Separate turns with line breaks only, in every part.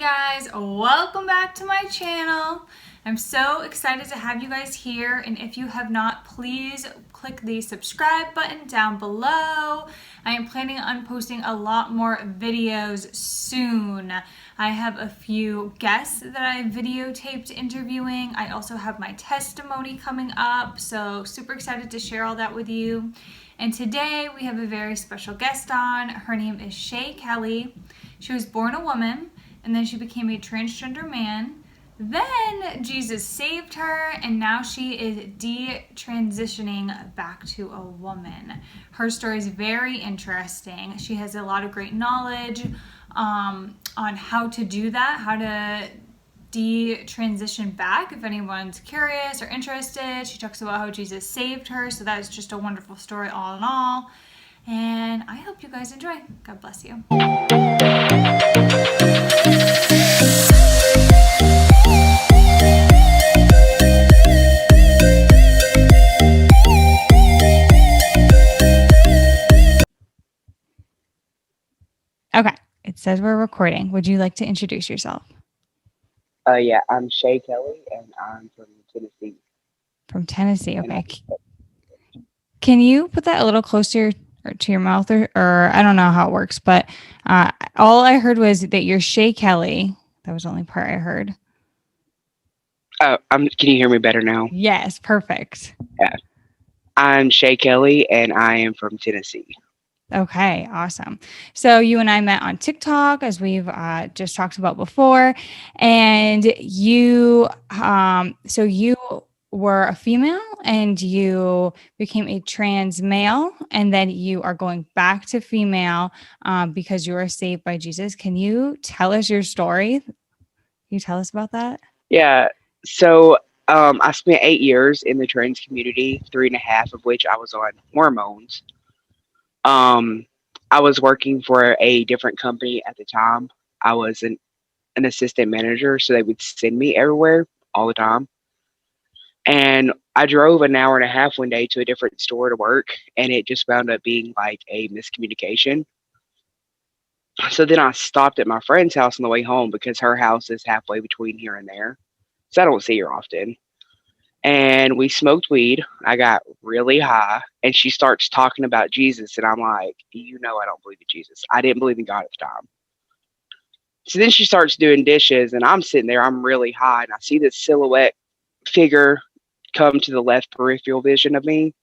guys, welcome back to my channel. I'm so excited to have you guys here, and if you have not, please click the subscribe button down below. I am planning on posting a lot more videos soon. I have a few guests that I videotaped interviewing. I also have my testimony coming up, so super excited to share all that with you. And today we have a very special guest on. Her name is Shay Kelley. She was born a woman, and then she became a transgender man. Then Jesus saved her, and now she is detransitioning back to a woman. Her story is very interesting. She has a lot of great knowledge on how to do that, how to detransition back if anyone's curious or interested. She talks about how Jesus saved her, so that is just a wonderful story all in all. And I hope you guys enjoy. God bless you. Okay, it says we're recording. Would you like to introduce yourself?
Yeah, I'm Shay Kelley, and I'm from Tennessee.
From Tennessee, okay. Can you put that a little closer to your mouth, or I don't know how it works, but all I heard was that you're Shay Kelley. That was the only part I heard.
Can you hear me better now?
Yes, perfect.
Yeah. I'm Shay Kelley, and I am from Tennessee.
Okay, awesome. So you and I met on TikTok, as we've just talked about before, and you, so you were a female and you became a trans male, and then you are going back to female because you were saved by Jesus. Can you tell us your story? Can you tell us about that?
Yeah. So I spent 8 years in the trans community, 3.5 of which I was on hormones. I was working for a different company at the time. I was an assistant manager, so they would send me everywhere all the time. And I drove an hour and a half one day to a different store to work, and it just wound up being like a miscommunication. So then I stopped at my friend's house on the way home because her house is halfway between here and there. So I don't see her often. And we smoked weed. I got really high, and she starts talking about Jesus, and I'm like, I don't believe in Jesus. I didn't believe in God at the time. So then she starts doing dishes, and I'm sitting there, I'm really high, and I see this silhouette figure come to the left peripheral vision of me.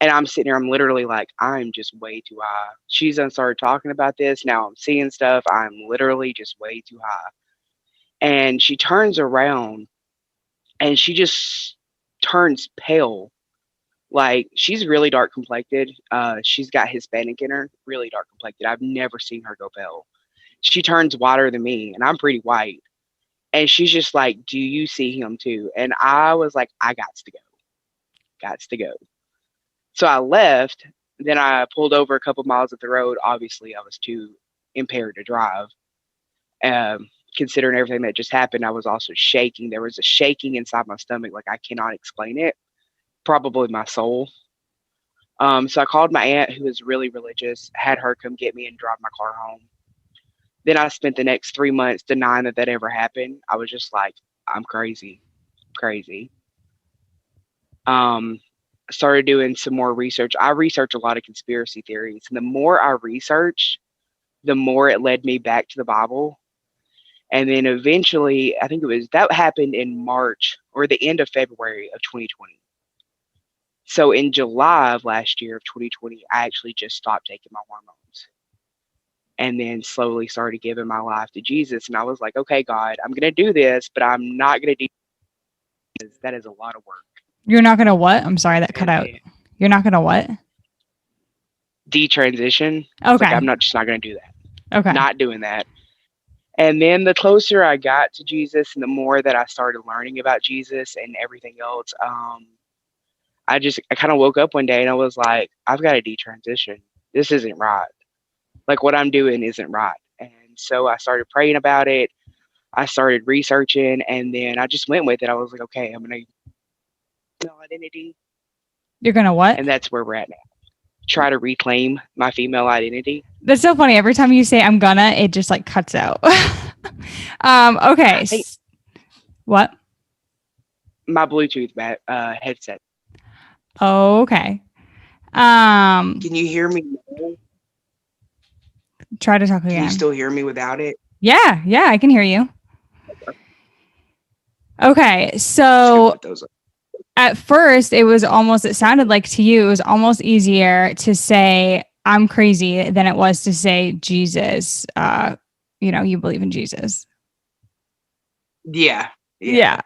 And I'm sitting there, I'm literally like, I'm just way too high. She's done started talking about this. Now I'm seeing stuff. I'm literally just way too high. And she turns around and she just turns pale. Like, she's really dark complected. She's got Hispanic in her, really dark complected. I've never seen her go pale. She turns whiter than me, and I'm pretty white. And she's just like, do you see him too? And I was like, I got to go. Gots to go. So I left. Then I pulled over a couple miles up the road. Obviously, I was too impaired to drive. Considering everything that just happened, I was also shaking. There was a shaking inside my stomach, like I cannot explain it. Probably my soul. So I called my aunt, who is really religious, had her come get me and drive my car home. Then I spent the next 3 months denying that ever happened. I was just like, I'm crazy. Started doing some more research. I research a lot of conspiracy theories, and the more I researched, the more it led me back to the Bible. And then eventually, I think that happened in March or the end of February of 2020. So in July of last year of 2020, I actually just stopped taking my hormones and then slowly started giving my life to Jesus. And I was like, okay, God, I'm going to do this, but I'm not going to do this. That is a lot of work.
You're not going to what? I'm sorry, that cut out. You're not going to what?
Detransition.
Okay.
Like, I'm not going to do that.
Okay.
Not doing that. And then the closer I got to Jesus and the more that I started learning about Jesus and everything else, I kind of woke up one day and I was like, I've got to detransition. This isn't right. Like, what I'm doing isn't right. And so I started praying about it. I started researching, and then I just went with it. I was like, okay, I'm going to identity.
You're gonna what?
And that's where we're at now. Try to reclaim my female identity.
That's so funny. Every time you say I'm gonna, it just like cuts out. Okay.
I think
What?
my Bluetooth headset.
Okay.
Can you hear me now?
Try to talk
Can you
again.
still hear me without it?
Yeah, I can hear you. Okay,
Just gonna
so
put those up.
at first it sounded like to you, it was almost easier to say, I'm crazy than it was to say Jesus. You believe in Jesus.
Yeah.
Yeah.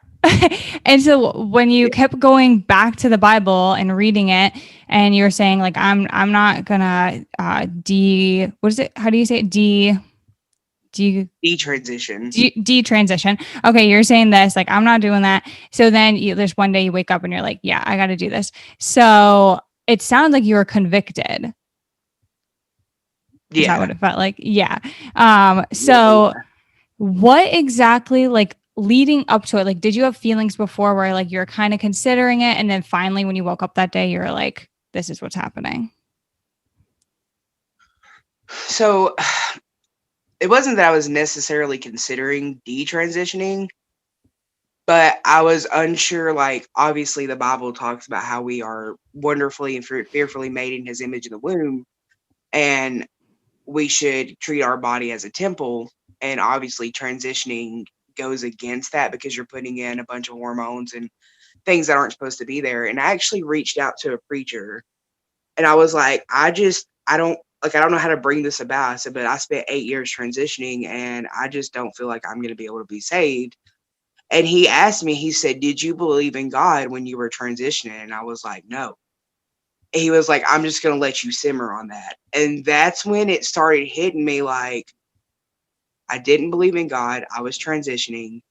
And so when you
Yeah.
kept going back to the Bible and reading it, and you were saying like I'm not gonna what is it? How do you say it?
Detransition.
Detransition. Okay, you're saying this, like I'm not doing that. So then there's one day you wake up and you're like, yeah, I got to do this. So it sounds like you were convicted. Is that
Yeah.
what it felt like? Yeah. So
Yeah.
what exactly, like leading up to it, like did you have feelings before where like you're kind of considering it, and then finally when you woke up that day, you're like, this is what's happening?
So it wasn't that I was necessarily considering detransitioning, but I was unsure. Like, obviously, the Bible talks about how we are wonderfully and fearfully made in His image in the womb, and we should treat our body as a temple. And obviously, transitioning goes against that because you're putting in a bunch of hormones and things that aren't supposed to be there. And I actually reached out to a preacher, and I was like, I don't know how to bring this about. I said, but I spent 8 years transitioning, and I just don't feel like I'm going to be able to be saved. And he asked me, he said, did you believe in God when you were transitioning? And I was like, no. And he was like, I'm just going to let you simmer on that. And that's when it started hitting me like, I didn't believe in God. I was transitioning.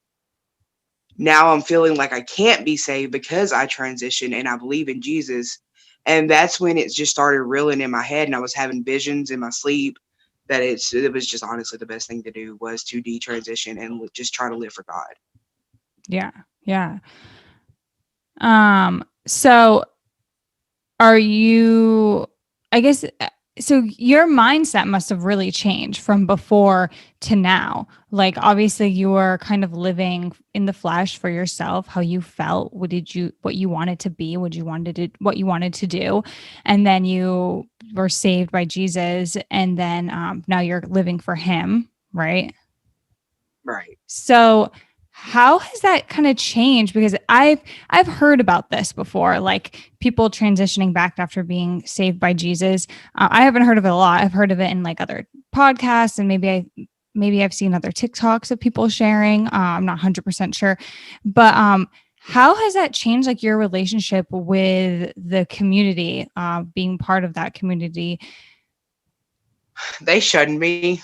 Now I'm feeling like I can't be saved because I transitioned and I believe in Jesus. And that's when it just started reeling in my head, and I was having visions in my sleep that it was just honestly the best thing to do was to detransition and just try to live for God.
Yeah. Yeah. So are you, I guess, so your mindset must have really changed from before to now. Like obviously you were kind of living in the flesh for yourself, how you felt, what you wanted to be, what you wanted to do. And then you were saved by Jesus, and then now you're living for him, right?
Right.
So how has that kind of changed? Because I've heard about this before, like people transitioning back after being saved by Jesus. I haven't heard of it a lot. I've heard of it in like other podcasts, and maybe I've seen other TikToks of people sharing. I'm not 100% sure, but how has that changed like your relationship with the community, being part of that community?
They shunned me.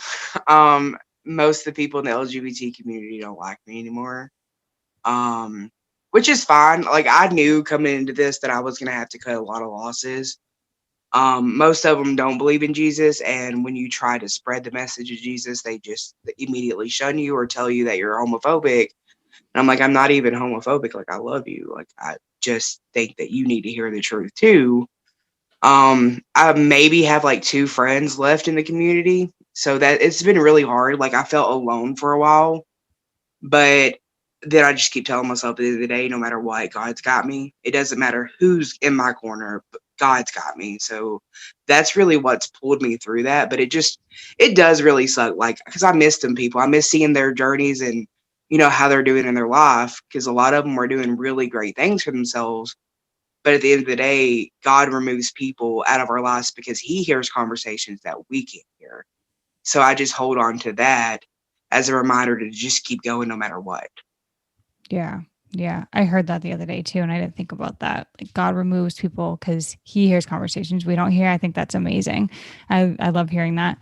Most of the people in the LGBT community don't like me anymore. Which is fine. Like, I knew coming into this that I was gonna have to cut a lot of losses. Most of them don't believe in Jesus, and when you try to spread the message of Jesus, they just immediately shun you or tell you that you're homophobic. And I'm like, I'm not even homophobic. Like, I love you. Like, I just think that you need to hear the truth too. I maybe have like 2 friends left in the community, so that it's been really hard. Like, I felt alone for a while, but then I just keep telling myself at the end of the day, no matter what, God's got me. It doesn't matter who's in my corner, but God's got me. So that's really what's pulled me through that. But it does really suck. Like, because I miss them people. I miss seeing their journeys and, how they're doing in their life. Because a lot of them are doing really great things for themselves. But at the end of the day, God removes people out of our lives because he hears conversations that we can't hear. So I just hold on to that as a reminder to just keep going no matter what.
Yeah. Yeah. I heard that the other day too. And I didn't think about that. Like God removes people because he hears conversations we don't hear. I think that's amazing. I love hearing that.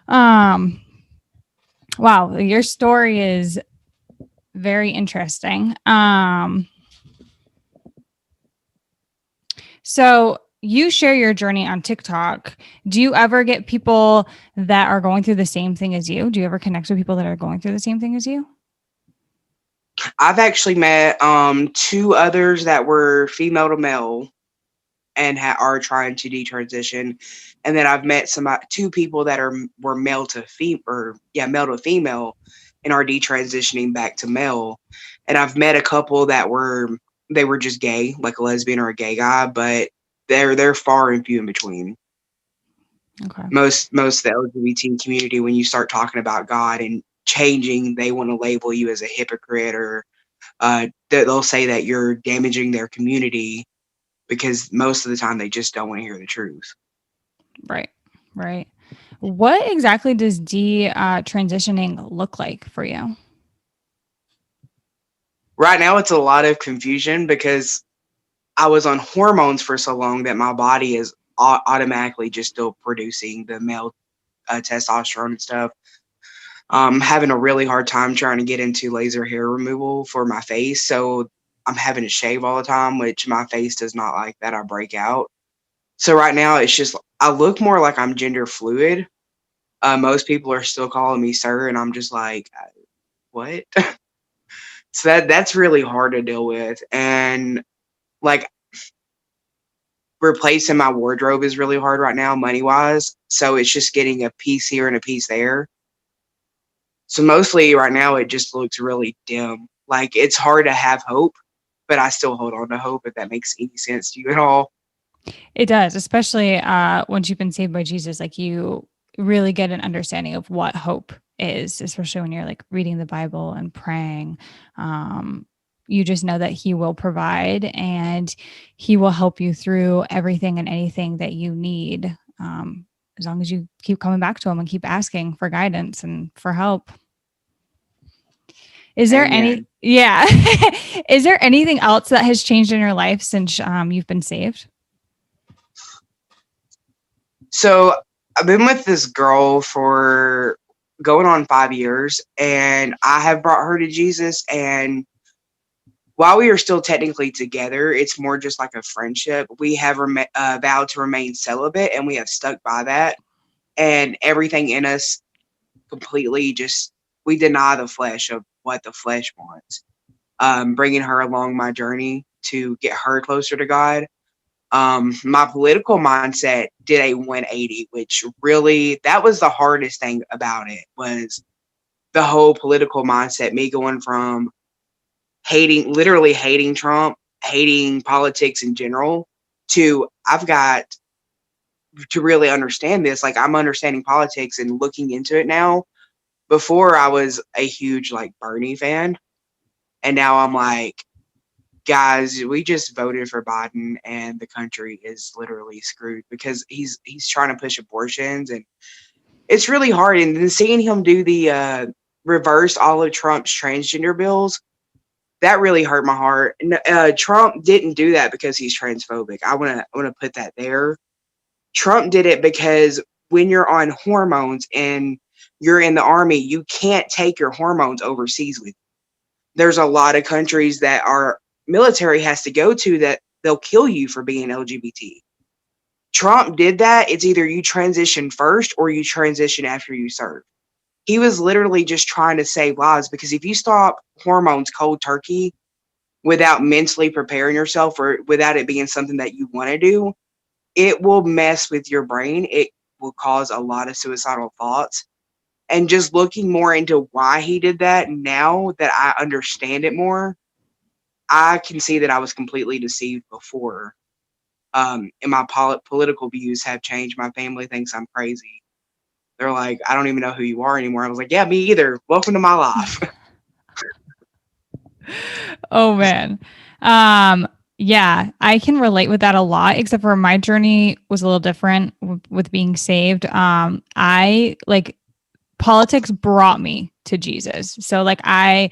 Um, wow. Your story is very interesting. So you share your journey on TikTok. Do you ever get people that are going through the same thing as you? Do you ever connect with people that are going through the same thing as you?
I've actually met 2 others that were female to male and are trying to detransition, and then I've met 2 people that were male to female, or male to female, and are detransitioning back to male. And I've met a couple that were just gay, like a lesbian or a gay guy, but they're far and few in between.
Okay.
Most of the LGBT community, when you start talking about God and changing, they want to label you as a hypocrite, or they'll say that you're damaging their community, because most of the time they just don't want to hear the truth.
Right. Right. What exactly does transitioning look like for you?
Right now, it's a lot of confusion because I was on hormones for so long that my body is automatically just still producing the male testosterone and stuff. Having a really hard time trying to get into laser hair removal for my face. So I'm having to shave all the time, which my face does not like that. I break out. So right now it's just, I look more like I'm gender fluid. Most people are still calling me sir, and I'm just like, what? So that's really hard to deal with. And like, replacing my wardrobe is really hard right now, money wise. So it's just getting a piece here and a piece there. So mostly right now, it just looks really dim. Like, it's hard to have hope, but I still hold on to hope, if that makes any sense to you at all.
It does, especially once you've been saved by Jesus, like you really get an understanding of what hope is, especially when you're like reading the Bible and praying. You just know that he will provide and he will help you through everything and anything that you need. As long as you keep coming back to him and keep asking for guidance and for help. Is there
Amen.
is there anything else that has changed in your life since you've been saved?
So I've been with this girl for going on 5 years, and I have brought her to Jesus. And while we are still technically together, it's more just like a friendship. We have vowed to remain celibate, and we have stuck by that. And everything in us completely just, we deny the flesh of what the flesh wants. Bringing her along my journey to get her closer to God. My political mindset did a 180, which really, that was the hardest thing about it, was the whole political mindset, me going from literally hating Trump, hating politics in general, to I've got to really understand this. Like, I'm understanding politics and looking into it now. Before, I was a huge like Bernie fan, and now I'm like, guys, we just voted for Biden, and the country is literally screwed because he's trying to push abortions, and it's really hard. And then seeing him do the reverse all of Trump's transgender bills, that really hurt my heart. Trump didn't do that because he's transphobic. I wanna put that there. Trump did it because when you're on hormones and you're in the army, you can't take your hormones overseas with you. There's a lot of countries that our military has to go to that they'll kill you for being LGBT. Trump did that. It's either you transition first or you transition after you serve. He was literally just trying to save lives, because if you stop hormones cold turkey without mentally preparing yourself, or without it being something that you want to do, it will mess with your brain. It will cause a lot of suicidal thoughts. And just looking more into why he did that, now that I understand it more, I can see that I was completely deceived before. And my political views have changed. My family thinks I'm crazy. They're like, I don't even know who you are anymore. I was like, yeah, me either. Welcome to my life.
Oh man. Yeah, I can relate with that a lot, except for my journey was a little different with being saved. I like politics brought me to Jesus. So like I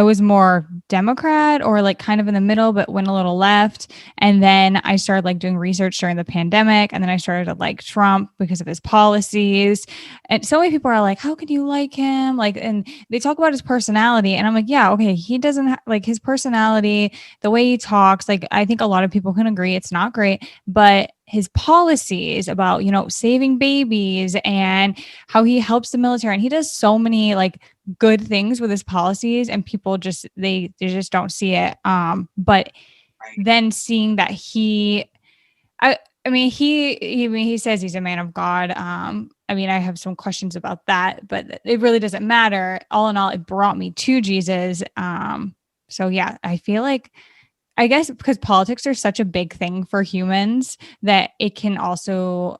was more Democrat or like kind of in the middle, but went a little left. And then I started like doing research during the pandemic. And then I started to like Trump because of his policies. And so many people are like, how can you like him? Like, and they talk about his personality. And I'm like, yeah, okay. He doesn't like his personality, the way he talks. Like, I think a lot of people can agree it's not great, but his policies about, saving babies and how he helps the military. And he does so many like good things with his policies, and people just, they just don't see it. But
Right.
then seeing that I mean, he says he's a man of God. I mean, I have some questions about that, but it really doesn't matter. All in all, it brought me to Jesus. So yeah, I feel like, I guess because politics are such a big thing for humans that it can also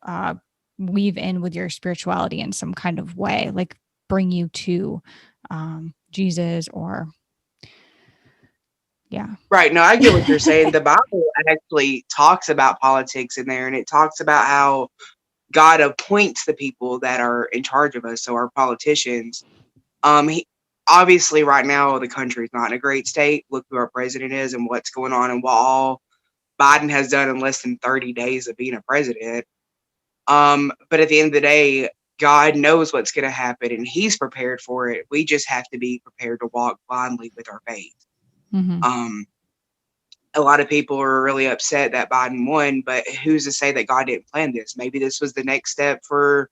weave in with your spirituality in some kind of way, like bring you to Jesus or yeah.
Right. No, I get what you're saying. The Bible actually talks about politics in there, and it talks about how God appoints the people that are in charge of us, so our politicians. He, obviously, right now the country is not in a great state. Look who our president is and what's going on, and what all Biden has done in less than 30 days of being a president. But at the end of the day, God knows what's going to happen, and He's prepared for it. We just have to be prepared to walk blindly with our faith.
Mm-hmm.
A lot of people are really upset that Biden won, but who's to say that God didn't plan this? Maybe this was the next step for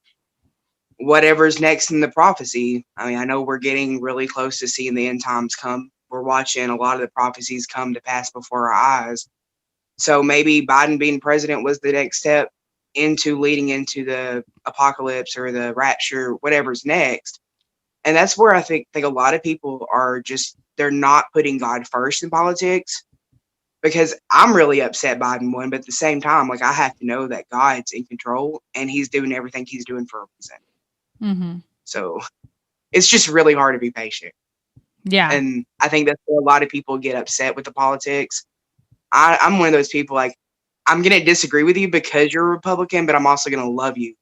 whatever's next in the prophecy. I mean, I know we're getting really close to seeing the end times come. We're watching a lot of the prophecies come to pass before our eyes. So maybe Biden being president was the next step into leading into the apocalypse or the rapture, whatever's next. And that's where I think a lot of people are just, they're not putting God first in politics, because I'm really upset Biden won. But at the same time, like, I have to know that God's in control and He's doing everything He's doing for a reason.
Mm-hmm.
So it's just really hard to be patient.
Yeah.
And I think that's where a lot of people get upset with the politics. I'm one of those people, like, I'm going to disagree with you because you're a Republican, but I'm also going to love you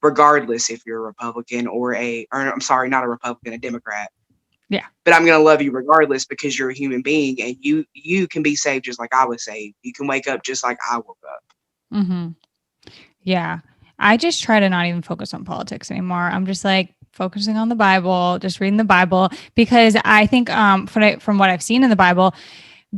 regardless if you're a Republican or I'm sorry, not a Republican, a Democrat.
Yeah.
But I'm going to love you regardless because you're a human being, and you can be saved just like I was saved. You can wake up just like I woke up.
Mm-hmm. Yeah. I just try to not even focus on politics anymore. I'm just like focusing on the Bible, just reading the Bible, because I think from what I've seen in the Bible,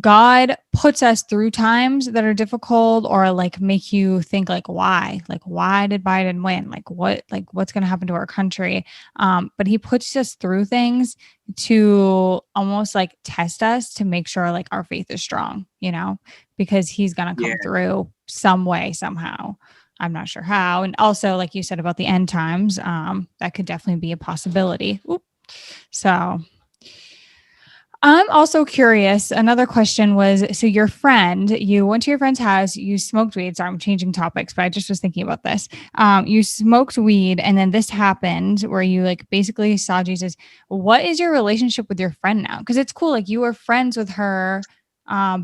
God puts us through times that are difficult or like make you think like why did Biden win? What's going to happen to our country? But he puts us through things to almost like test us to make sure like our faith is strong, because he's going to
Yeah.
come through some way, somehow. I'm not sure how. And also, like you said about the end times, that could definitely be a possibility. Oop. So I'm also curious. Another question was, so you went to your friend's house, you smoked weed. Sorry, I'm changing topics, but I just was thinking about this. You smoked weed and then this happened where you like basically saw Jesus. What is your relationship with your friend now? Because it's cool. Like you were friends with her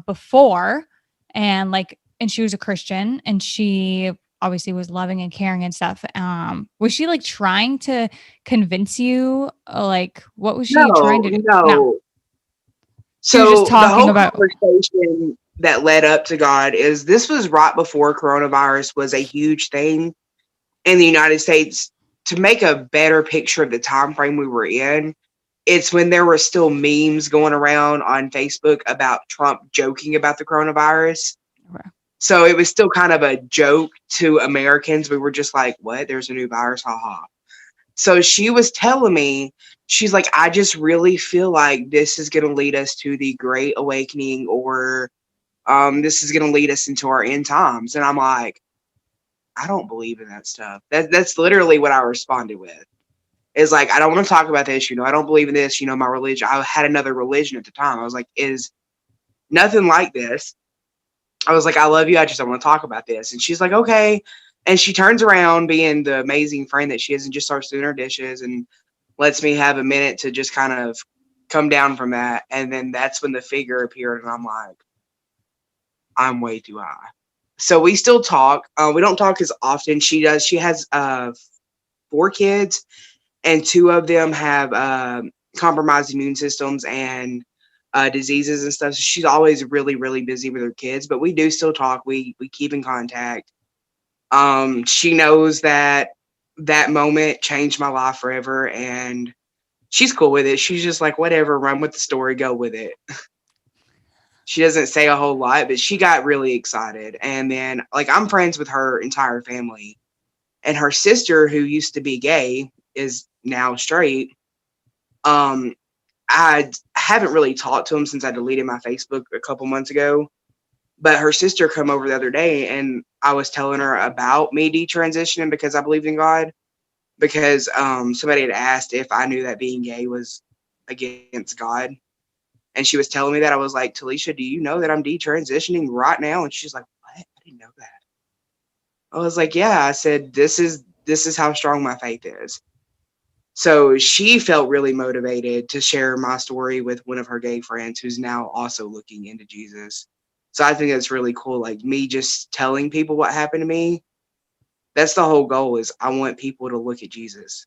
before and she was a Christian and she obviously was loving and caring and stuff. Was she like trying to convince you? Like, what was she trying to do? No.
No.
She was just
So the
talking
whole
about,
conversation that led up to God is, this was right before coronavirus was a huge thing in the United States. To make a better picture of the time frame we were in, it's when there were still memes going around on Facebook about Trump joking about the coronavirus.
okay.
So it was still kind of a joke to Americans. We were just like, what? There's a new virus? Haha. So she was telling me, she's like, I just really feel like this is going to lead us to the Great Awakening, or this is going to lead us into our end times. And I'm like, I don't believe in that stuff. That's literally what I responded with. Is like, I don't want to talk about this. I don't believe in this. My religion. I had another religion at the time. I was like, is nothing like this. I was like, I love you. I just don't want to talk about this. And she's like, okay. And she turns around being the amazing friend that she is and just starts doing her dishes and lets me have a minute to just kind of come down from that. And then that's when the figure appeared. And I'm like, I'm way too high. So we still talk. We don't talk as often. She does. She has 4 kids, and 2 of them have compromised immune systems and diseases and stuff. So she's always really, really busy with her kids, but we do still talk. We keep in contact. She knows that moment changed my life forever, and she's cool with it. She's just like, whatever, run with the story, go with it. She doesn't say a whole lot, but she got really excited. And then, like, I'm friends with her entire family, and her sister, who used to be gay, is now straight. I haven't really talked to him since I deleted my Facebook a couple months ago, But her sister come over the other day, and I was telling her about me detransitioning because I believed in God. Because somebody had asked if I knew that being gay was against God. And she was telling me that. I was like, Talisha, do you know that I'm detransitioning right now? And she's like, what? I didn't know that. I was like, yeah. I said, this is how strong my faith is. So she felt really motivated to share my story with one of her gay friends who's now also looking into Jesus. So I think that's really cool. Like me just telling people what happened to me. That's the whole goal, is I want people to look at Jesus.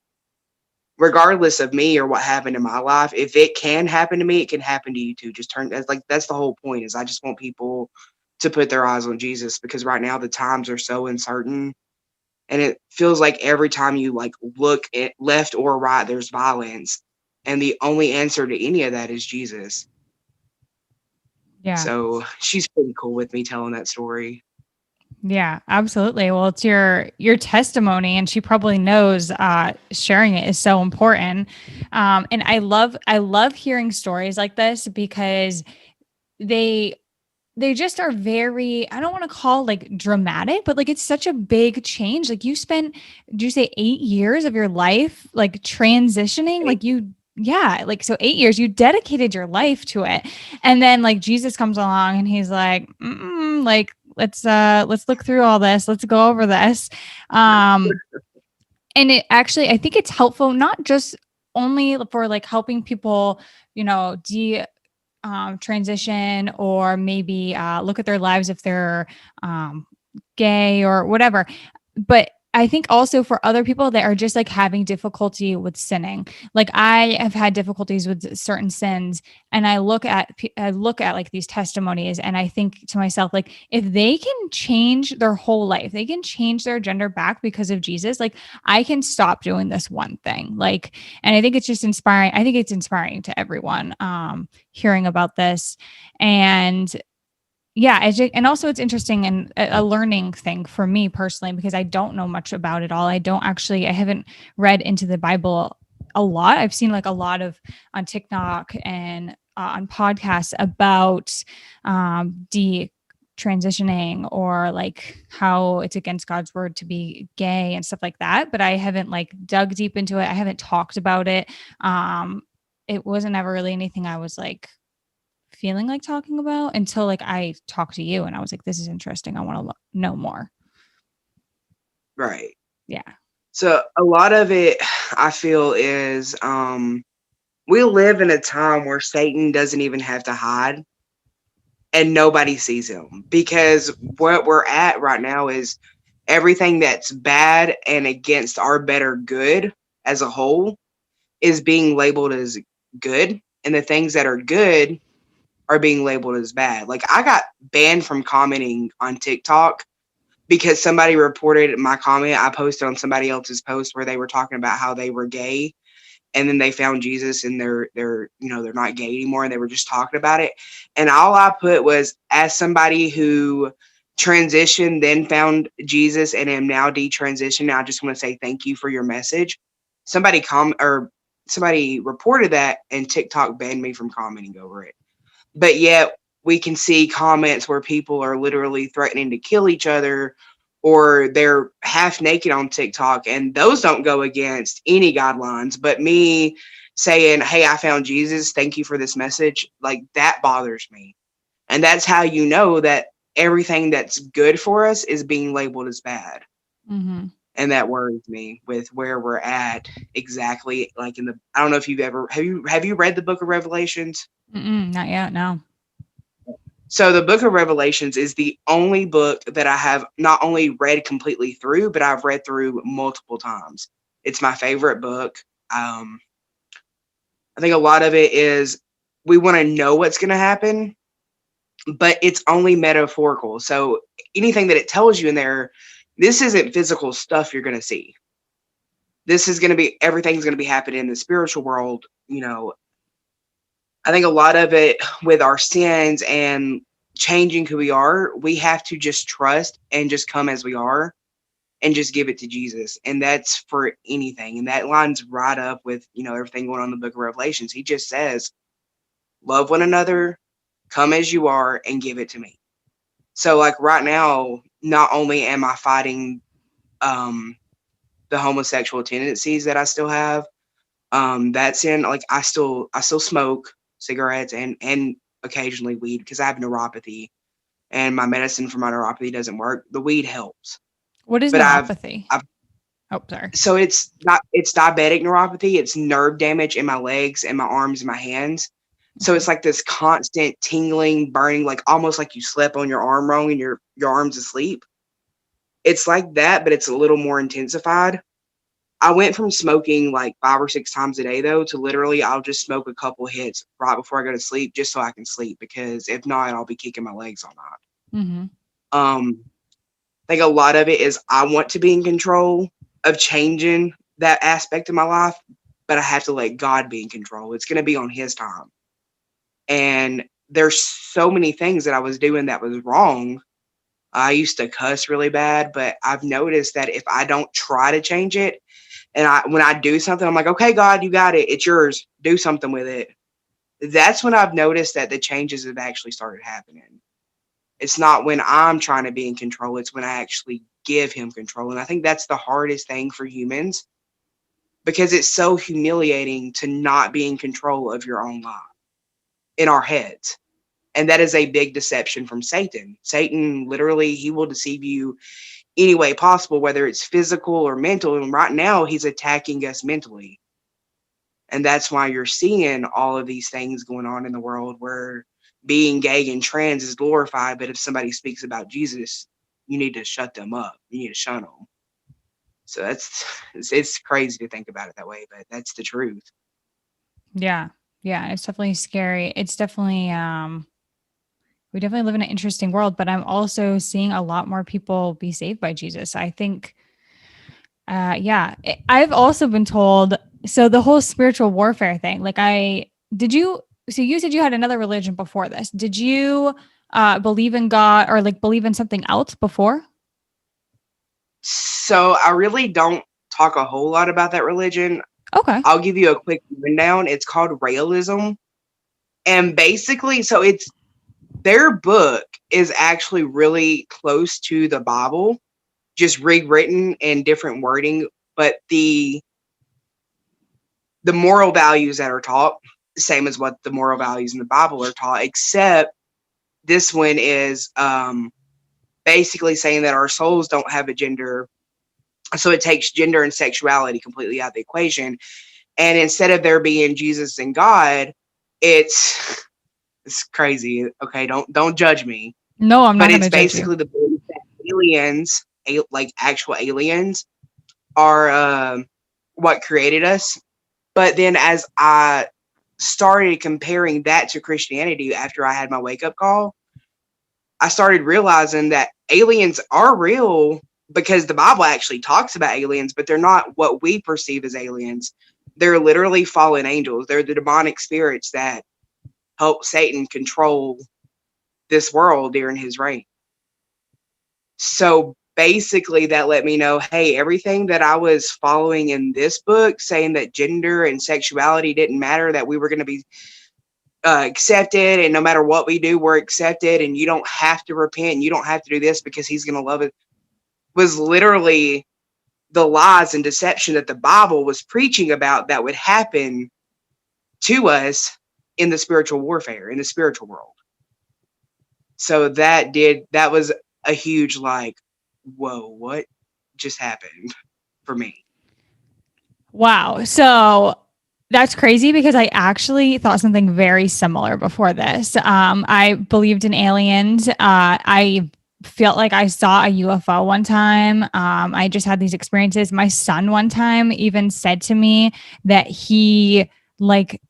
Regardless of me or what happened in my life, if it can happen to me, it can happen to you too. Just turn, that's the whole point, is I just want people to put their eyes on Jesus, because right now the times are so uncertain, and it feels like every time you like look at left or right, there's violence, and the only answer to any of that is Jesus.
Yeah.
So she's pretty cool with me telling that story.
Yeah, absolutely. Well, it's your testimony, and she probably knows sharing it is so important. And I love hearing stories like this, because they they just are very, I don't want to call like dramatic, but like it's such a big change. Like you spent, did you say 8 years of your life like transitioning? Like you, yeah, like so 8 years, you dedicated your life to it. And then like Jesus comes along and he's like, like, let's look through all this. Let's go over this. Um, and it actually, I think it's helpful, not just only for like helping people, transition, or maybe look at their lives if they're um, gay or whatever. But I think also for other people that are just like having difficulty with sinning. Like I have had difficulties with certain sins, and I look at like these testimonies, and I think to myself, like, if they can change their whole life, they can change their gender back because of Jesus, like I can stop doing this one thing. Like, and I think it's just inspiring. I think it's inspiring to everyone hearing about this. And yeah, and also it's interesting and a learning thing for me personally, because I don't know much about it all. I haven't read into the Bible a lot. I've seen like a lot of on TikTok and on podcasts about transitioning, or like how it's against God's word to be gay and stuff like that. But I haven't like dug deep into it. I haven't talked about it. It wasn't ever really anything I was like feeling like talking about until like I talked to you, and I was like, this is interesting. I want to know more.
Right.
Yeah.
So a lot of it, I feel, is we live in a time where Satan doesn't even have to hide, and nobody sees him, because what we're at right now is everything that's bad and against our better good as a whole is being labeled as good, and the things that are good are being labeled as bad. Like I got banned from commenting on TikTok because somebody reported my comment I posted on somebody else's post where they were talking about how they were gay, and then they found Jesus and they're not gay anymore, and they were just talking about it. And all I put was, as somebody who transitioned, then found Jesus, and am now detransitioned, I just want to say thank you for your message. Somebody reported that, and TikTok banned me from commenting over it. But yet we can see comments where people are literally threatening to kill each other, or they're half naked on TikTok, and those don't go against any guidelines. But me saying, hey, I found Jesus, thank you for this message, like that bothers me. And that's how you know that everything that's good for us is being labeled as bad.
Mm-hmm.
And that worries me with where we're at exactly. Like I don't know if have you read the book of Revelations?
Not yet. No.
So the book of Revelations is the only book that I have not only read completely through, but I've read through multiple times. It's my favorite book. I think a lot of it is we want to know what's going to happen, but it's only metaphorical. So anything that it tells you in there, this isn't physical stuff you're going to see. This is going to be, everything's going to be happening in the spiritual world. I think a lot of it with our sins and changing who we are, we have to just trust and just come as we are and just give it to Jesus. And that's for anything. And that lines right up with, everything going on in the book of Revelations. He just says, love one another, come as you are, and give it to me. So like right now, not only am I fighting the homosexual tendencies that I still have, that's in like I still smoke cigarettes and occasionally weed because I have neuropathy and my medicine for my neuropathy doesn't work. The weed helps.
What is
But
neuropathy?
I've
Oh, sorry.
so it's diabetic neuropathy. It's nerve damage in my legs and my arms and my hands. So
Okay.
it's like this constant tingling, burning, like almost like you slept on your arm wrong and your arm's asleep. It's like that, but it's a little more intensified. I went from smoking like 5 or 6 times a day though to literally I'll just smoke a couple hits right before I go to sleep just so I can sleep because if not, I'll be kicking my legs all night.
Mm-hmm.
I think a lot of it is I want to be in control of changing that aspect of my life, but I have to let God be in control. It's going to be on His time. And there's so many things that I was doing that was wrong. I used to cuss really bad, but I've noticed that if I don't try to change it, and when I do something, I'm like, okay, God, you got it. It's yours. Do something with it. That's when I've noticed that the changes have actually started happening. It's not when I'm trying to be in control. It's when I actually give him control. And I think that's the hardest thing for humans because it's so humiliating to not be in control of your own life in our heads. And that is a big deception from Satan. Satan, literally, he will deceive you any way possible, whether it's physical or mental. And right now, he's attacking us mentally. And that's why you're seeing all of these things going on in the world where being gay and trans is glorified. But if somebody speaks about Jesus, you need to shut them up. You need to shun them. So it's crazy to think about it that way, but that's the truth.
Yeah. Yeah. It's definitely scary. It's definitely, we definitely live in an interesting world, but I'm also seeing a lot more people be saved by Jesus. I think, I've also been told, so the whole spiritual warfare thing, like so you said you had another religion before this. Did you believe in God or like believe in something else before?
So I really don't talk a whole lot about that religion.
Okay.
I'll give you a quick rundown. It's called Realism. And basically, so it's their book is actually really close to the Bible, just rewritten in different wording, but the moral values that are taught, the same as what the moral values in the Bible are taught, except this one is basically saying that our souls don't have a gender. So it takes gender and sexuality completely out of the equation. And instead of there being Jesus and God, it's crazy. Okay, don't judge me.
No, I'm not
But
going
it's
to judge you.
basically the belief that aliens, like actual aliens, are what created us. But then as I started comparing that to Christianity after I had my wake up call, I started realizing that aliens are real because the Bible actually talks about aliens, but they're not what we perceive as aliens. They're literally fallen angels. They're the demonic spirits that help Satan control this world during his reign. So basically, that let me know, hey, everything that I was following in this book, saying that gender and sexuality didn't matter, that we were going to be accepted, and no matter what we do, we're accepted, and you don't have to repent, and you don't have to do this because he's going to love it, was literally the lies and deception that the Bible was preaching about that would happen to us in the spiritual warfare, in the spiritual world. So that was a huge like, whoa, what just happened for me?
Wow. So that's crazy because I actually thought something very similar before this. I believed in aliens. I felt like I saw a UFO one time. I just had these experiences. My son one time even said to me that he like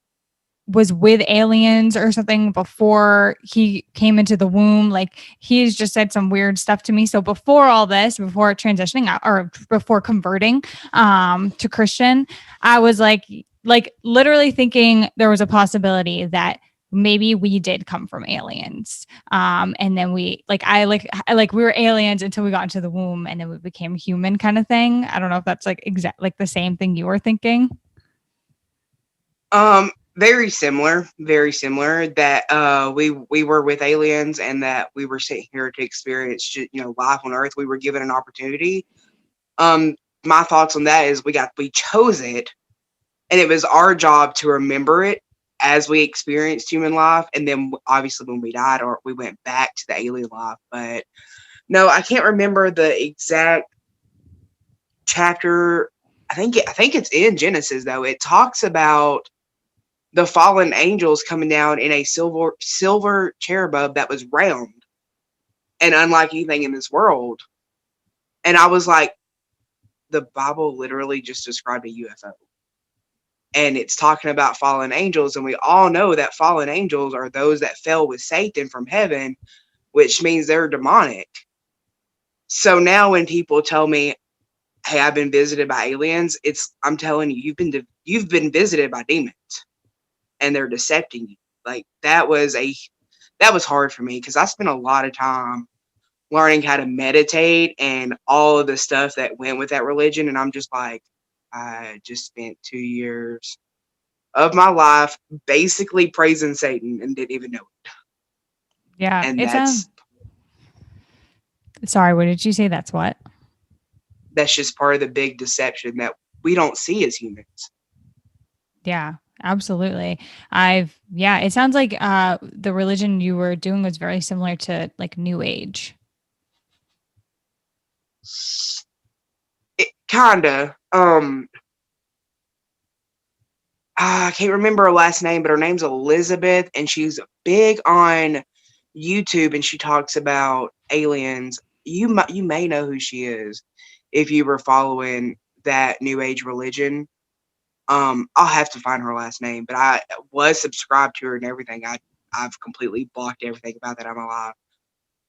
was with aliens or something before he came into the womb. Like he's just said some weird stuff to me. So before all this, before transitioning or before converting to Christian, I was like literally thinking there was a possibility that maybe we did come from aliens. And then we were aliens until we got into the womb and then we became human kind of thing. I don't know if that's like exact like the same thing you were thinking.
Very similar, very similar. That we were with aliens, and that we were sitting here to experience, life on Earth. We were given an opportunity. Um, my thoughts on that is we chose it, and it was our job to remember it as we experienced human life, and then obviously when we died, or we went back to the alien life. But no, I can't remember the exact chapter. I think it's in Genesis though. It talks about the fallen angels coming down in a silver cherubim that was round and unlike anything in this world. And I was like, the Bible literally just described a UFO. And it's talking about fallen angels, and we all know that fallen angels are those that fell with Satan from heaven, which means they're demonic. So now when people tell me, "Hey, I've been visited by aliens," I'm telling you, you've been visited by demons, and they're decepting you. Like that was hard for me because I spent a lot of time learning how to meditate and all of the stuff that went with that religion, and I'm just like, I just spent 2 years of my life basically praising Satan and didn't even know it.
Yeah,
And
it's sorry, what did you say? That's
just part of the big deception that we don't see as humans.
Yeah, absolutely. It sounds like the religion you were doing was very similar to like New Age.
It kinda. I can't remember her last name, but her name's Elizabeth, and she's big on YouTube, and she talks about aliens. You may know who she is if you were following that New Age religion. I'll have to find her last name, but I was subscribed to her and everything. I've completely blocked everything about that on my life.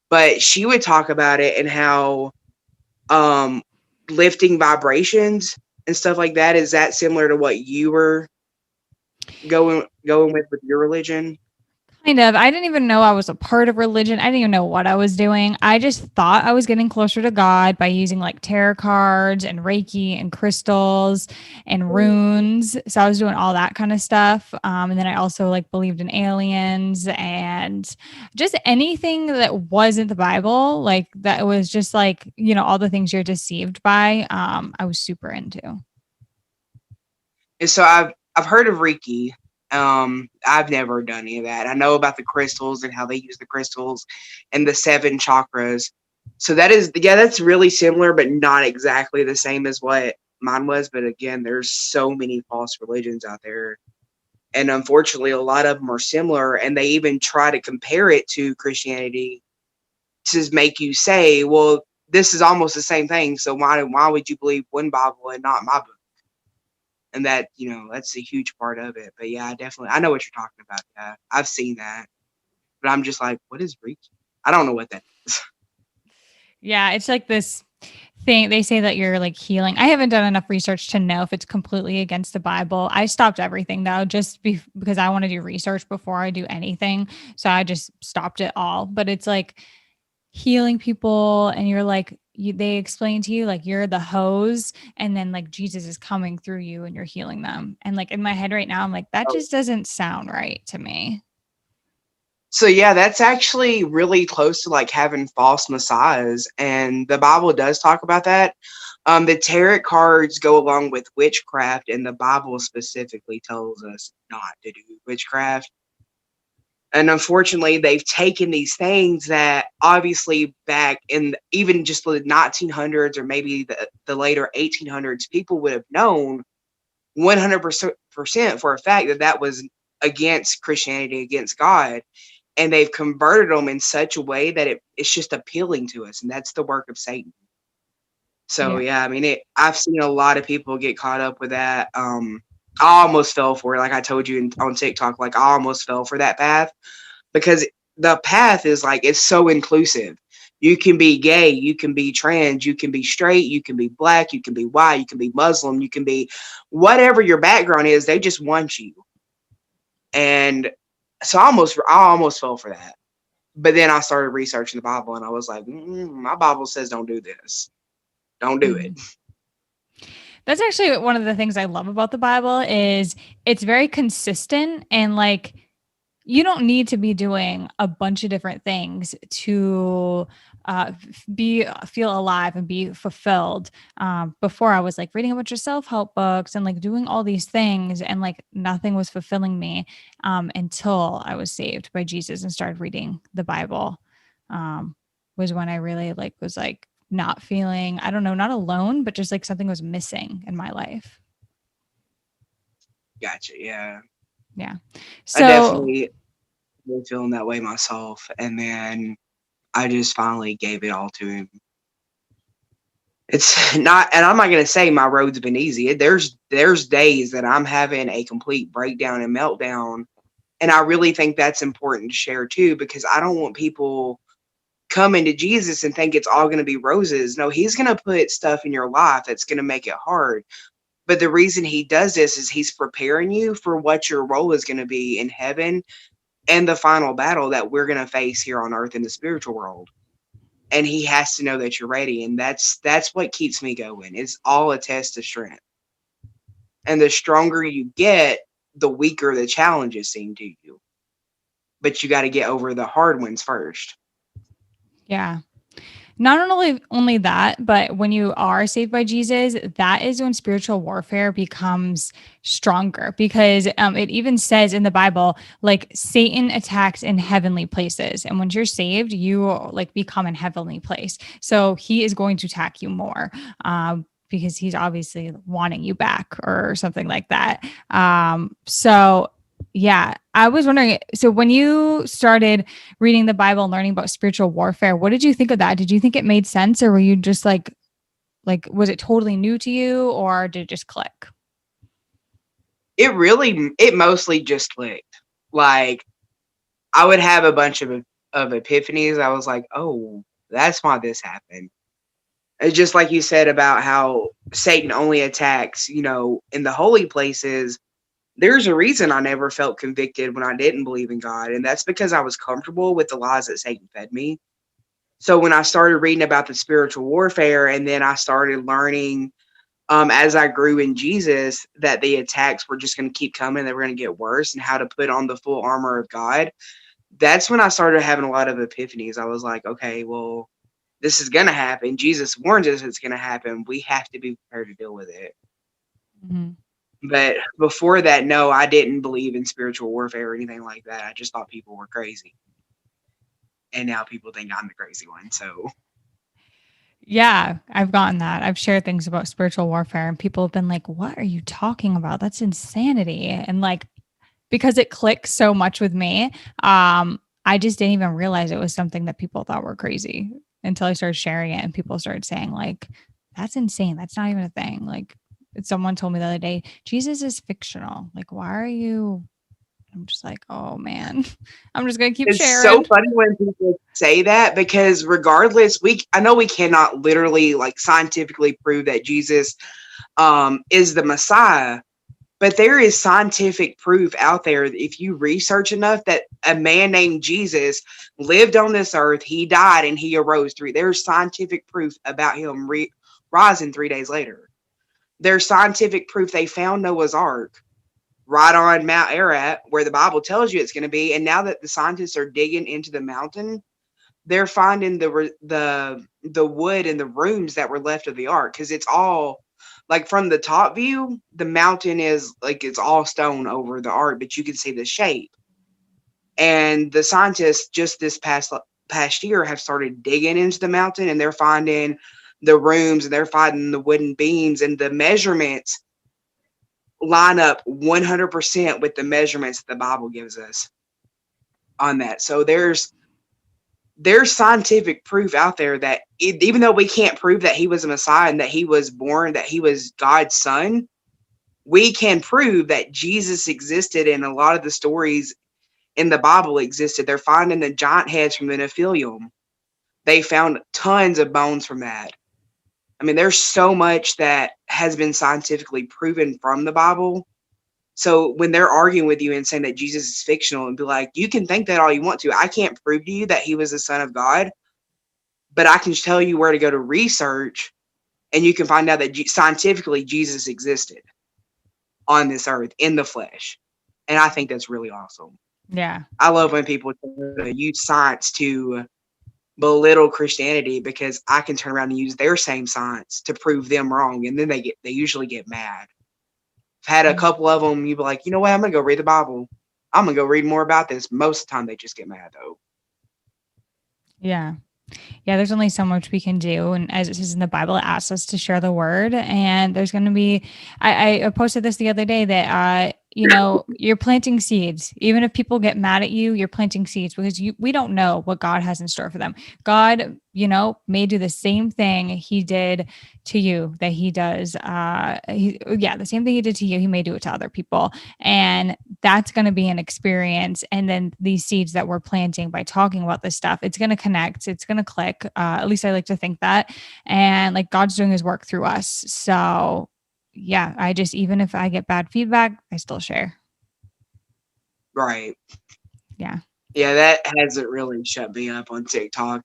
But she would talk about it and how um lifting vibrations and stuff like that. Is that similar to what you were going with your religion?
Kind of. I didn't even know I was a part of religion. I didn't even know what I was doing. I just thought I was getting closer to God by using like tarot cards and Reiki and crystals and runes. So I was doing all that kind of stuff. And then I also like believed in aliens and just anything that wasn't the Bible, like that was just like, all the things you're deceived by. I was super into.
And so I've heard of Reiki. I've never done any of that. I know about the crystals and how they use the crystals and the 7 chakras. So that's really similar, but not exactly the same as what mine was. But again, there's so many false religions out there. And unfortunately, a lot of them are similar, and they even try to compare it to Christianity to make you say, well, this is almost the same thing. So why would you believe one Bible and not my book? And that, that's a huge part of it. But yeah, I know what you're talking about. Yeah, I've seen that. But I'm just like, what is Reiki? I don't know what that is.
Yeah, it's like this thing. They say that you're like healing. I haven't done enough research to know if it's completely against the Bible. I stopped everything though, just because I want to do research before I do anything. So I just stopped it all. But it's like healing people, and you're like, they explain to you like you're the hose, and then like Jesus is coming through you and you're healing them. And like in my head right now, I'm like, that just doesn't sound right to me.
So yeah, that's actually really close to like having false messiahs, and the Bible does talk about that. The tarot cards go along with witchcraft, and the Bible specifically tells us not to do witchcraft. And unfortunately, they've taken these things that obviously back in even just the 1900s or maybe the later 1800s, people would have known 100% for a fact that was against Christianity, against God. And they've converted them in such a way that it's just appealing to us. And that's the work of Satan. So,
Yeah.
yeah, I mean, I've seen a lot of people get caught up with that. I almost fell for it. Like I told you on TikTok, like I almost fell for that path because the path is like, it's so inclusive. You can be gay, you can be trans, you can be straight, you can be black, you can be white, you can be Muslim, you can be whatever your background is. They just want you. And so I almost fell for that. But then I started researching the Bible, and I was like, my Bible says don't do this. Don't do it.
That's actually one of the things I love about the Bible is it's very consistent, and like you don't need to be doing a bunch of different things to be feel alive and be fulfilled. Before I was like reading a bunch of self-help books and like doing all these things, and like nothing was fulfilling me until I was saved by Jesus and started reading the Bible. Was when I really like was like not feeling, I don't know, not alone, but just like something was missing in my life.
Gotcha. Yeah.
Yeah.
I
So
definitely was feeling that way myself. And then I just finally gave it all to him. It's not, and I'm not going to say my road's been easy. There's days that I'm having a complete breakdown and meltdown. And I really think that's important to share too, because I don't want people coming to Jesus and think it's all going to be roses. No, he's going to put stuff in your life that's going to make it hard. But the reason he does this is he's preparing you for what your role is going to be in heaven and the final battle that we're going to face here on earth in the spiritual world. And he has to know that you're ready. And that's what keeps me going. It's all a test of strength. And the stronger you get, the weaker the challenges seem to you. But you got to get over the hard ones first.
yeah. Not only that, but when you are saved by Jesus, that is when spiritual warfare becomes stronger, because it even says in the Bible, like Satan attacks in heavenly places. And when you're saved, you like become in heavenly place. So he is going to attack you more. Because he's obviously wanting you back or something like that. So yeah, I was wondering, so when you started reading the Bible and learning about spiritual warfare, what did you think of that? Did you think it made sense, or were you just like was it totally new to you, or did it just click?
It mostly just clicked. Like I would have a bunch of epiphanies. I was like, oh, that's why this happened. It's just like you said about how Satan only attacks, in the holy places. There's a reason I never felt convicted when I didn't believe in God, and that's because I was comfortable with the lies that Satan fed me. So when I started reading about the spiritual warfare, and then I started learning as I grew in Jesus that the attacks were just going to keep coming, they were going to get worse, and how to put on the full armor of God, that's when I started having a lot of epiphanies. I was like, okay, well, this is going to happen. Jesus warns us it's going to happen. We have to be prepared to deal with it.
Mm-hmm.
But before that, no, I didn't believe in spiritual warfare or anything like that. I just thought people were crazy. And now people think I'm the crazy one. So
Yeah, I've gotten that. I've shared things about spiritual warfare, and people have been like, "What are you talking about? That's insanity." And like, because it clicks so much with me, I just didn't even realize it was something that people thought were crazy until I started sharing it, and people started saying like, "That's insane. That's not even a thing." Like, someone told me the other day, "Jesus is fictional. Like, why are you?" I'm just like, "Oh man, I'm just gonna keep
it's so
sharing."
funny when people say that, because regardless, I know we cannot literally like scientifically prove that Jesus is the Messiah, but there is scientific proof out there that if you research enough that a man named Jesus lived on this earth, he died, and he arose there's scientific proof about him rising 3 days later. There's scientific proof they found Noah's Ark right on Mount Ararat, where the Bible tells you it's going to be. And now that the scientists are digging into the mountain, they're finding the wood and the rooms that were left of the ark, because it's all like from the top view, the mountain is like it's all stone over the ark, but you can see the shape. And the scientists just this past year have started digging into the mountain, and they're finding the rooms, and they're finding the wooden beams, and the measurements line up 100% with the measurements that the Bible gives us on that. So there's scientific proof out there that even though we can't prove that he was a Messiah and that he was born, that he was God's son, we can prove that Jesus existed, and a lot of the stories in the Bible existed. They're finding the giant heads from the Nephilim. They found tons of bones from that. I mean, there's so much that has been scientifically proven from the Bible. So when they're arguing with you and saying that Jesus is fictional, and be like, you can think that all you want to. I can't prove to you that he was the son of God, but I can tell you where to go to research and you can find out that scientifically Jesus existed on this earth in the flesh. And I think that's really awesome.
Yeah.
I love when people use science to belittle Christianity, because I can turn around and use their same science to prove them wrong, and then they usually get mad. I've had a couple of them, you'd be like, you know what, I'm gonna go read the Bible. I'm gonna go read more about this. Most of the time they just get mad though.
Yeah. Yeah, there's only so much we can do. And as it says in the Bible, it asks us to share the word. And there's going to be, I posted this the other day that, you're planting seeds. Even if people get mad at you, you're planting seeds, because we don't know what God has in store for them. God, may do the same thing he did to you that he does. The same thing he did to you, he may do it to other people. And that's going to be an experience. And then these seeds that we're planting by talking about this stuff, it's going to connect, it's going to click. At least I like to think that. And like God's doing his work through us. So yeah, even if I get bad feedback, I still share.
Right.
Yeah.
Yeah, that hasn't really shut me up on TikTok.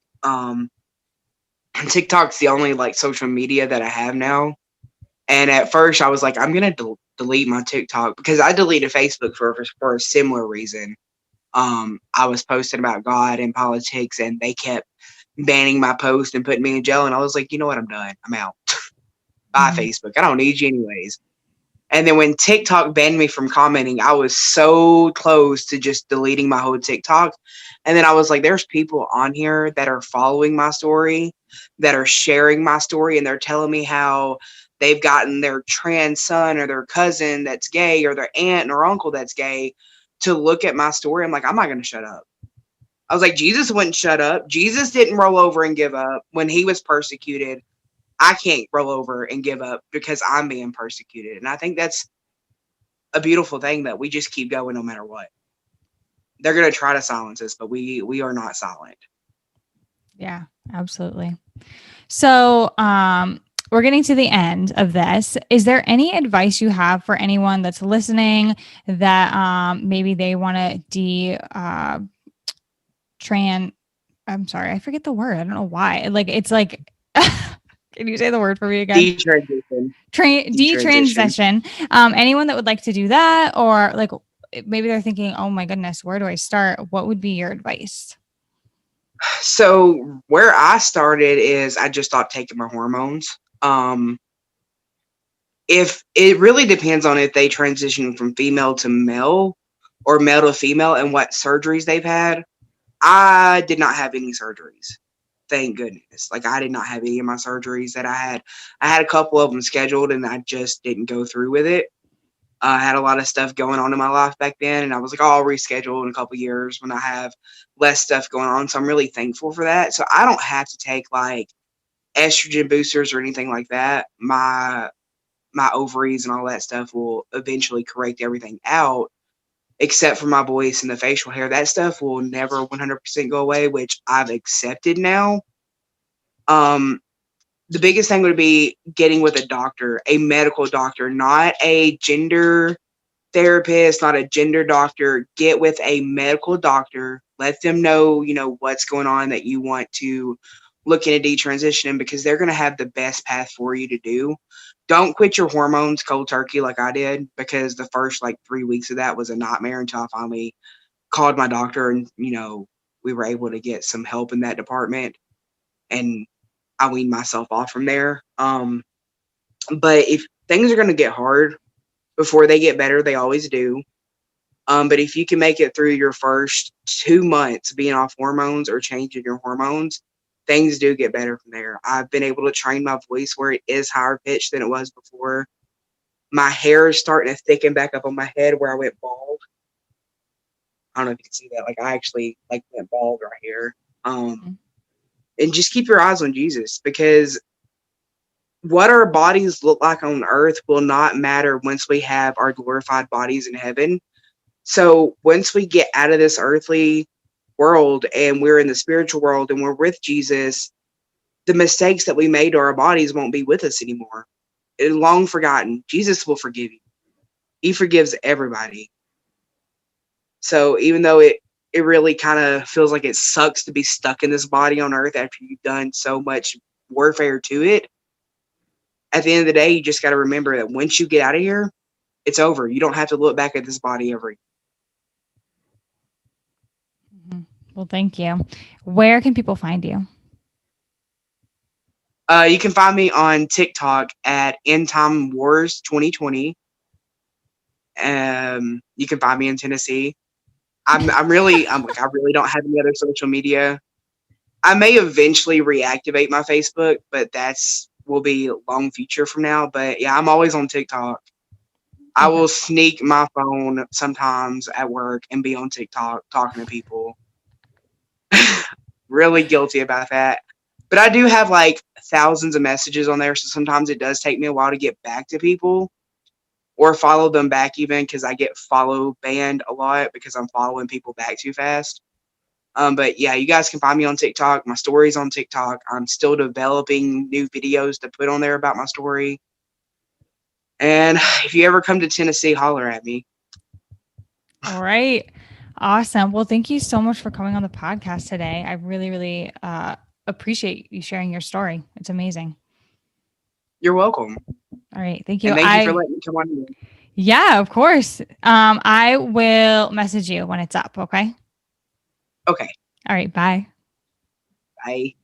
TikTok's the only like social media that I have now. And at first I was like, I'm going to delete my TikTok, because I deleted Facebook for a similar reason. I was posting about God and politics, and they kept banning my post and putting me in jail. And I was like, you know what? I'm done. I'm out. Bye, Facebook. I don't need you anyways. And then when TikTok banned me from commenting, I was so close to just deleting my whole TikTok. And then I was like, there's people on here that are following my story, that are sharing my story, and they're telling me how they've gotten their trans son or their cousin that's gay, or their aunt or uncle that's gay, to look at my story. I'm like, I'm not going to shut up. I was like, Jesus wouldn't shut up. Jesus didn't roll over and give up when he was persecuted. I can't roll over and give up because I'm being persecuted. And I think that's a beautiful thing, that we just keep going no matter what. They're going to try to silence us, but we are not silent.
Yeah, absolutely. So, we're getting to the end of this. Is there any advice you have for anyone that's listening that maybe they want to I'm sorry, I forget the word. I don't know why. Like, it's like, can you say the word for me again? Detransition. Anyone that would like to do that, or like maybe they're thinking, oh my goodness, where do I start? What would be your advice?
So where I started is I just stopped taking my hormones. If it really depends on if they transition from female to male or male to female and what surgeries they've had. I did not have any surgeries. Thank goodness. Like, I did not have any of my surgeries that I had. I had a couple of them scheduled, and I just didn't go through with it. I had a lot of stuff going on in my life back then, and I was like, oh, I'll reschedule in a couple years when I have less stuff going on. So I'm really thankful for that. So I don't have to take like estrogen boosters or anything like that. My ovaries and all that stuff will eventually correct everything out, except for my voice and the facial hair. That stuff will never 100% go away, which I've accepted now. The biggest thing would be getting with a doctor, a medical doctor, not a gender therapist, not a gender doctor. Get with a medical doctor. Let them know, what's going on, that you want to look into detransitioning, because they're going to have the best path for you to do. Don't quit your hormones cold turkey like I did, because the first 3 weeks of that was a nightmare until I finally called my doctor, and, we were able to get some help in that department, and I weaned myself off from there. But if things are going to get hard before they get better, they always do. But if you can make it through your first 2 months being off hormones or changing your hormones, things do get better from there. I've been able to train my voice where it is higher pitched than it was before. My hair is starting to thicken back up on my head where I went bald. I don't know if you can see that. I actually went bald right here. And just keep your eyes on Jesus, because what our bodies look like on earth will not matter once we have our glorified bodies in heaven. So once we get out of this earthly world and we're in the spiritual world and we're with Jesus, the mistakes that we made to our bodies won't be with us anymore. It's long forgotten. Jesus will forgive you. He forgives everybody. So even though it really kind of feels like it sucks to be stuck in this body on earth after you've done so much warfare to it, at the end of the day, you just got to remember that once you get out of here, it's over. You don't have to look back at this body ever.
Well, thank you. Where can people find you?
You can find me on TikTok at End Time Wars 2020. You can find me in Tennessee. I really don't have any other social media. I may eventually reactivate my Facebook, but that's will be long future from now. But yeah, I'm always on TikTok. I will sneak my phone sometimes at work and be on TikTok talking to people. Really guilty about that. But I do have like thousands of messages on there, so sometimes it does take me a while to get back to people or follow them back even because I get follow banned a lot because I'm following people back too fast. But yeah, you guys can find me on TikTok. My story's on TikTok. I'm still developing new videos to put on there about my story. And if you ever come to Tennessee, holler at me.
All right. Awesome. Well, thank you so much for coming on the podcast today. I really, really appreciate you sharing your story. It's amazing.
You're welcome.
All right. Thank you.
And thank you for letting me come on here.
Yeah, of course. I will message you when it's up. Okay.
Okay.
All right. Bye.
Bye.